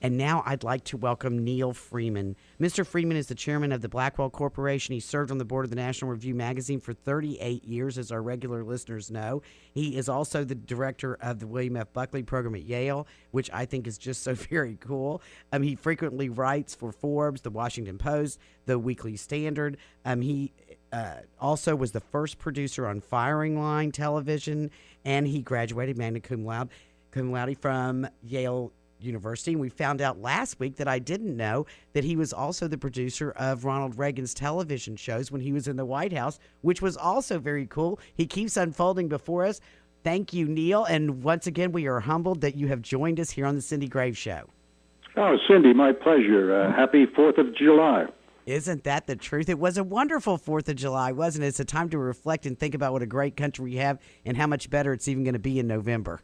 And now I'd like to welcome Neal Freeman. Mr. Freeman is the chairman of the Blackwell Corporation. He served on the board of the National Review magazine for 38 years, as our regular listeners know. He is also the director of the William F. Buckley program at Yale, which I think is just so very cool. He frequently writes for Forbes, the Washington Post, the Weekly Standard. He also was the first producer on Firing Line television, and he graduated magna cum laude from Yale University. And we found out last week that I didn't know that he was also the producer of Ronald Reagan's television shows when he was in the White House, which was also very cool. He keeps unfolding before us. Thank you, Neal. And once again, we are humbled that you have joined us here on the Cindy Graves Show. Oh, Cindy, my pleasure. Happy 4th of July. Isn't that the truth? It was a wonderful 4th of July, wasn't it? It's a time to reflect and think about what a great country we have and how much better it's even going to be in November.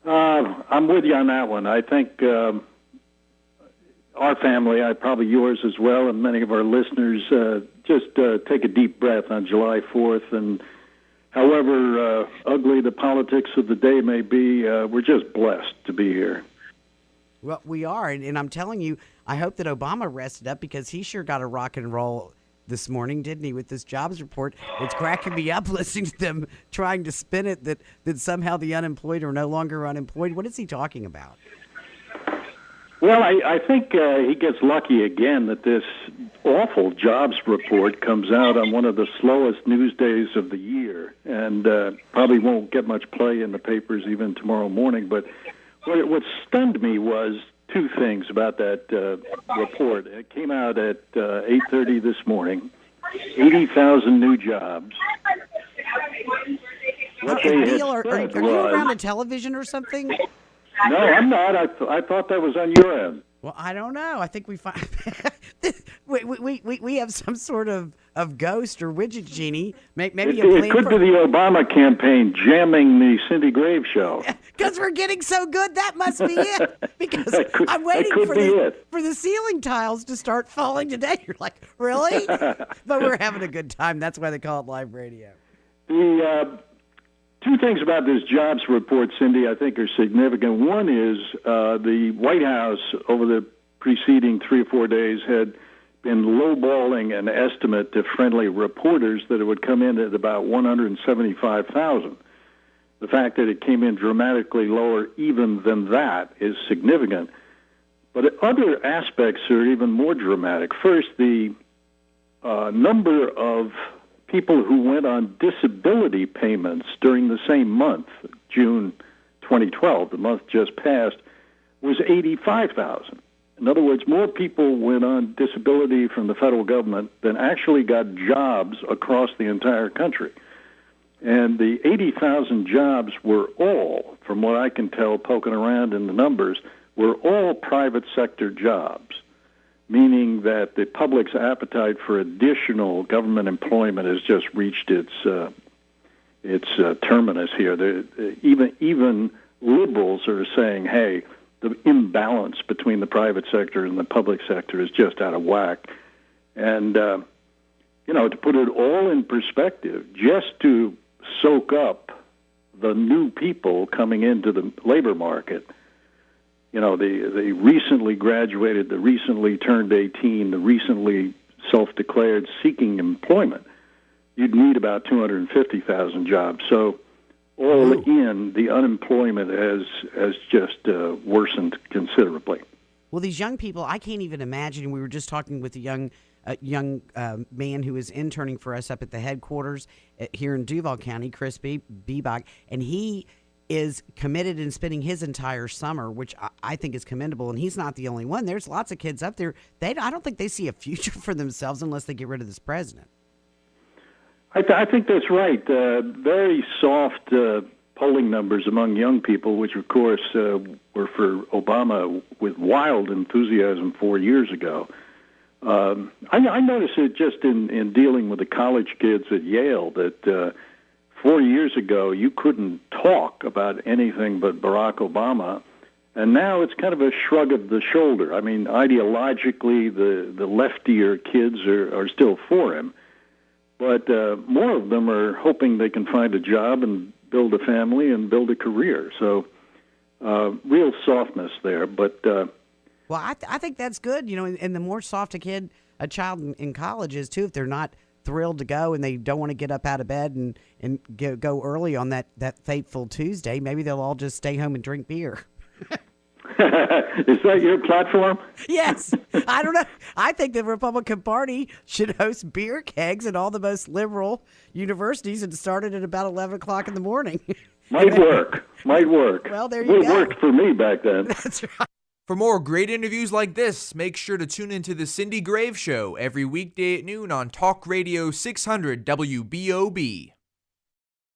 I'm with you on that one. I think our family, probably yours as well, and many of our listeners, just take a deep breath on July 4th. And however ugly the politics of the day may be, we're just blessed to be here. Well, we are. And I'm telling you, I hope that Obama rested up because he sure got a rock and roll this morning, didn't he, with this jobs report? It's cracking me up listening to them trying to spin it that somehow the unemployed are no longer unemployed. What is he talking about? Well, I think he gets lucky again that this awful jobs report comes out on one of the slowest news days of the year, and probably won't get much play in the papers even tomorrow morning. But what stunned me was two things about that report. It came out at 8:30 this morning. 80,000 new jobs. Neal, are you around a television or something? No, I'm not. I thought that was on your end. Well, I don't know. I think we find we have some sort of ghost or widget genie. Maybe it could be the Obama campaign jamming the Cindy Graves show. Because we're getting so good, that must be it. Because I'm waiting for the ceiling tiles to start falling today. You're like, really? But we're having a good time. That's why they call it live radio. The two things about this jobs report, Cindy, I think are significant. One is the White House over the preceding 3 or 4 days had been lowballing an estimate to friendly reporters that it would come in at about 175,000. The fact that it came in dramatically lower even than that is significant. But other aspects are even more dramatic. First, the number of people who went on disability payments during the same month, June 2012, the month just passed, was 85,000. In other words, more people went on disability from the federal government than actually got jobs across the entire country. And the 80,000 jobs were all, from what I can tell, poking around in the numbers, were all private sector jobs, meaning that the public's appetite for additional government employment has just reached its terminus here. Even liberals are saying, hey, the imbalance between the private sector and the public sector is just out of whack. And, to put it all in perspective, just to soak up the new people coming into the labor market, the recently graduated, the recently turned 18, the recently self-declared seeking employment, you'd need about 250,000 jobs. So all in, the unemployment has just worsened considerably. Well, these young people, I can't even imagine. We were just talking with a young man who is interning for us up at the headquarters here in Duval County, Chris Bebach, and he is committed in spending his entire summer, which I think is commendable, and he's not the only one. There's lots of kids up there. I don't think they see a future for themselves unless they get rid of this president. I think that's right. Very soft polling numbers among young people, which, of course, were for Obama with wild enthusiasm 4 years ago. I noticed it just in dealing with the college kids at Yale that 4 years ago you couldn't talk about anything but Barack Obama, and now it's kind of a shrug of the shoulder. I mean, ideologically, the leftier kids are still for him, but more of them are hoping they can find a job and build a family and build a career. So real softness there. But Well, I think that's good, and the more soft a child in college is, too, if they're not thrilled to go and they don't want to get up out of bed and go early on that fateful Tuesday, maybe they'll all just stay home and drink beer. is that your platform? Yes. I don't know. I think the Republican Party should host beer kegs at all the most liberal universities and start it at about 11 o'clock in the morning. Might work. Well, there you It go. worked for me back then. That's right. For more great interviews like this, make sure to tune into The Cindy Grave Show every weekday at noon on Talk Radio 600 WBOB.